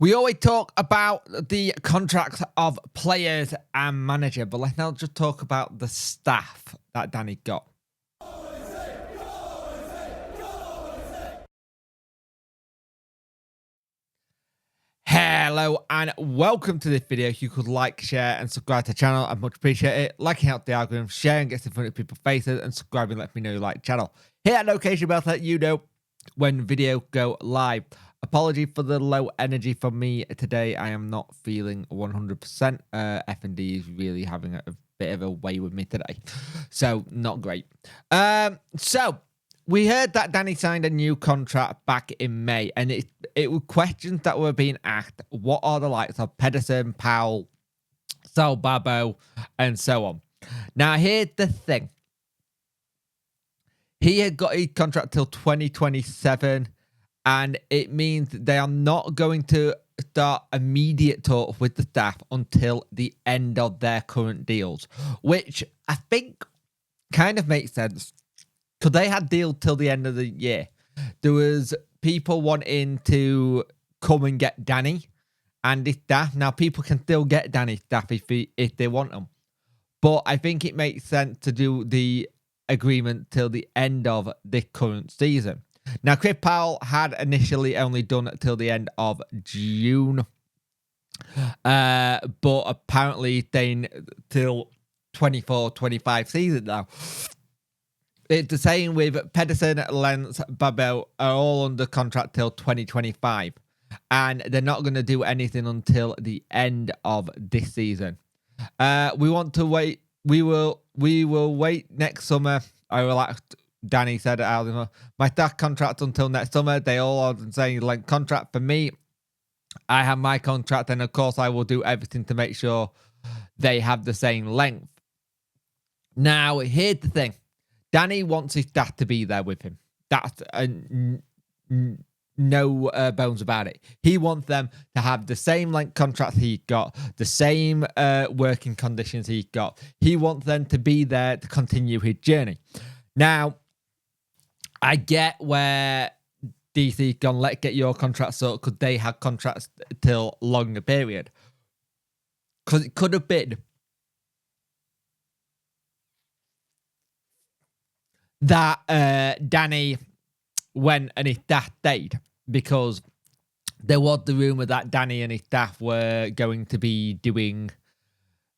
We always talk about the contracts of players and manager, but let's now just talk about the staff that Danny got. Hello and welcome to this video. If you could like, share and subscribe to the channel, I'd much appreciate it. Liking helps the algorithm, sharing gets in front of people's faces, and subscribing lets me know you like the channel. Hit that notification bell to let you know when videos go live. Apology for the low energy from me today. I am not feeling 100%. F&D is really having a bit of a way with me today. So, not great. So, we heard that Danny signed a new contract back in May, and it was questions that were being asked. What are the likes of Pedersen, Powell, Sal Babo, and so on? Now, here's the thing. He had got his contract till 2027, and it means they are not going to start immediate talks with the staff until the end of their current deals, which I think kind of makes sense. Because they had deals till the end of the year. There was people wanting to come and get Danny and his staff. Now, people can still get Danny's staff if they want them. But I think it makes sense to do the agreement till the end of the current season. Now, Chris Powell had initially only done it till the end of June. But apparently staying till 24-25 season now. It's the same with Pedersen, Lance, Babel are all under contract till 2025. And they're not going to do anything until the end of this season. We want to wait. We will wait next summer. I relaxed. Danny said it. My staff contract until next summer. They all are saying length contract for me. I have my contract, and of course I will do everything to make sure they have the same length. Now, here's the thing. Danny wants his staff to be there with him. That's no bones about it. He wants them to have the same length contract he got, the same working conditions he got. He wants them to be there to continue his journey. Now, I get where DC's gone, let's get your contract sorted, because they had contracts till longer period. Because it could have been that Danny went and his staff stayed, because there was the rumor that Danny and his staff were going to be doing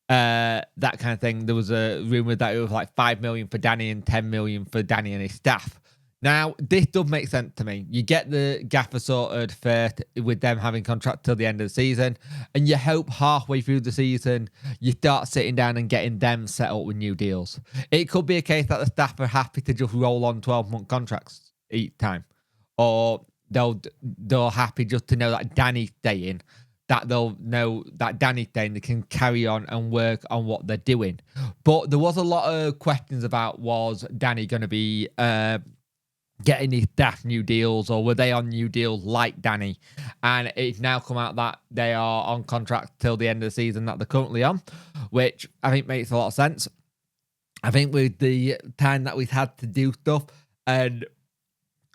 that kind of thing. There was a rumor that it was like 5 million for Danny and 10 million for Danny and his staff. Now, this does make sense to me. You get the gaffer sorted first with them having contract till the end of the season, and you hope halfway through the season you start sitting down and getting them set up with new deals. It could be a case that the staff are happy to just roll on 12-month contracts each time, or they're happy just to know that Danny's staying, that they'll know that Danny's staying, they can carry on and work on what they're doing. But there was a lot of questions about, was Danny going to be getting his staff new deals, or were they on new deals like Danny? And it's now come out that they are on contract till the end of the season that they're currently on, which I think makes a lot of sense. I think with the time that we've had to do stuff, and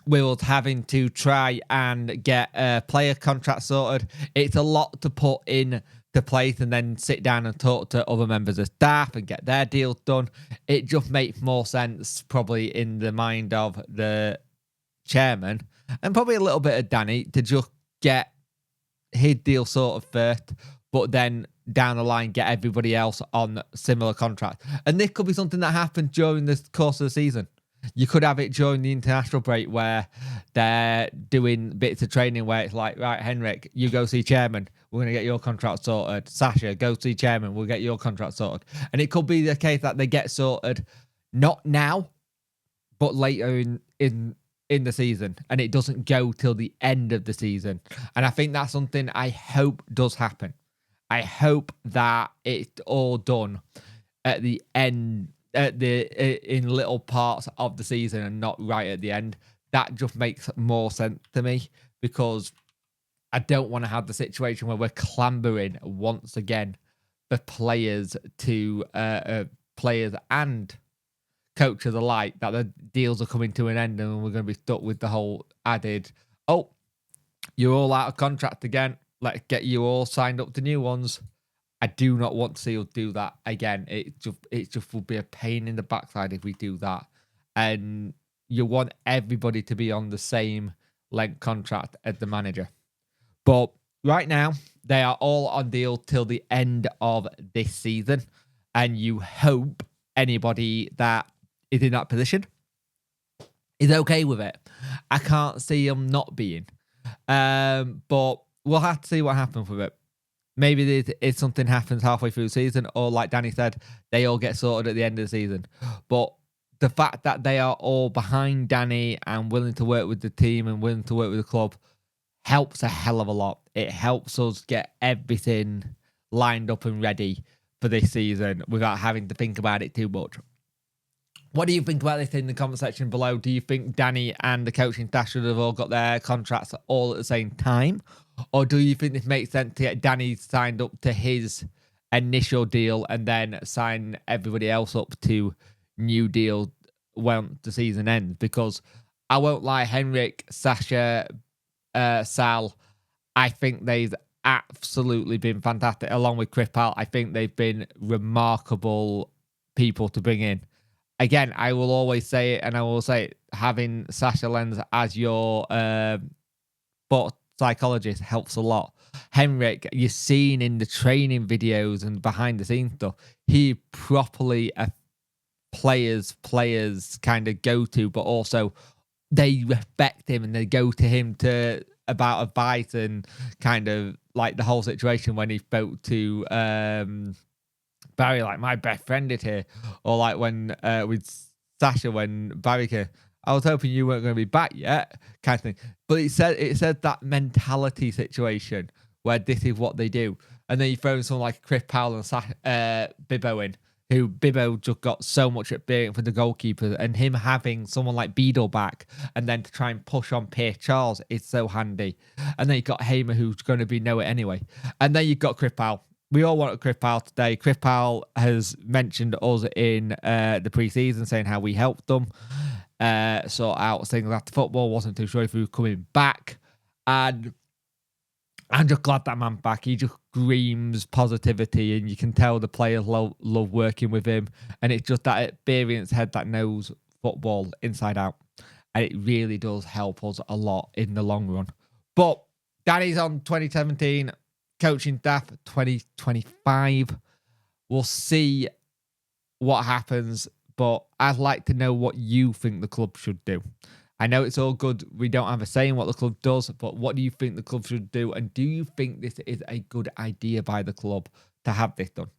we were having to try and get a player contract sorted, it's a lot to put in to place and then sit down and talk to other members of staff and get their deals done. It just makes more sense probably in the mind of the chairman and probably a little bit of Danny to just get his deal sorted first, but then down the line get everybody else on similar contract. And this could be something that happened during the course of the season. You could have it during the international break where they're doing bits of training where it's like, right, Henrik, you go see chairman. We're going to get your contract sorted. Sasha, go see chairman. We'll get your contract sorted. And it could be the case that they get sorted not now, but later in the season. And it doesn't go till the end of the season. And I think that's something I hope does happen. I hope that it's all done at the end, in little parts of the season and not right at the end. That just makes more sense to me, because I don't want to have the situation where we're clambering once again for players to players and coaches alike, that the deals are coming to an end and we're going to be stuck with the whole added, oh, you're all out of contract again. let's get you all signed up to new ones. I do not want to see us do that again. It just would be a pain in the backside if we do that. And you want everybody to be on the same length contract as the manager. But right now, they are all on deal till the end of this season. And you hope anybody that is in that position is okay with it. I can't see them not being. But we'll have to see what happens with it. Maybe if something happens halfway through the season, or like Danny said, they all get sorted at the end of the season. But the fact that they are all behind Danny and willing to work with the team and willing to work with the club helps a hell of a lot. It helps us get everything lined up and ready for this season without having to think about it too much. What do you think about this in the comment section below? Do you think Danny and the coaching staff should have all got their contracts all at the same time? Or do you think this makes sense to get Danny signed up to his initial deal and then sign everybody else up to new deal when the season ends? Because I won't lie, Henrik, Sasha, Sal, I think they've absolutely been fantastic. Along with Chris Powell, I think they've been remarkable people to bring in. Again, I will always say it, and I will say it, having Sasha Lenz as your sport psychologist helps a lot. Henrik, you're seeing in the training videos and behind the scenes stuff, he properly a players kind of go to, but also they respect him and they go to him to about advice and kind of like the whole situation when he spoke to Barry, like, my best friend is here, or like when with Sasha when Barry came, I was hoping you weren't going to be back yet, kind of thing. But it said that mentality situation where this is what they do, and then you throw someone like Chris Powell and Bibbo in, who Bibbo just got so much experience for the goalkeeper, and him having someone like Beadle back, and then to try and push on Pierre Charles is so handy. And then you got Hamer, who's going to be nowhere anyway, and then you've got Chris Powell. We all wanted Chris Powell today. Chris Powell has mentioned us in the preseason, saying how we helped them sort out things after football. Wasn't too sure if he was coming back. And I'm just glad that man's back. He just screams positivity, and you can tell the players love working with him. And it's just that experienced head that knows football inside out. And it really does help us a lot in the long run. But Danny's on 2017. Coaching staff 2025. We'll see what happens, but I'd like to know what you think the club should do. I know it's all good. We don't have a say in what the club does, but what do you think the club should do? And do you think this is a good idea by the club to have this done?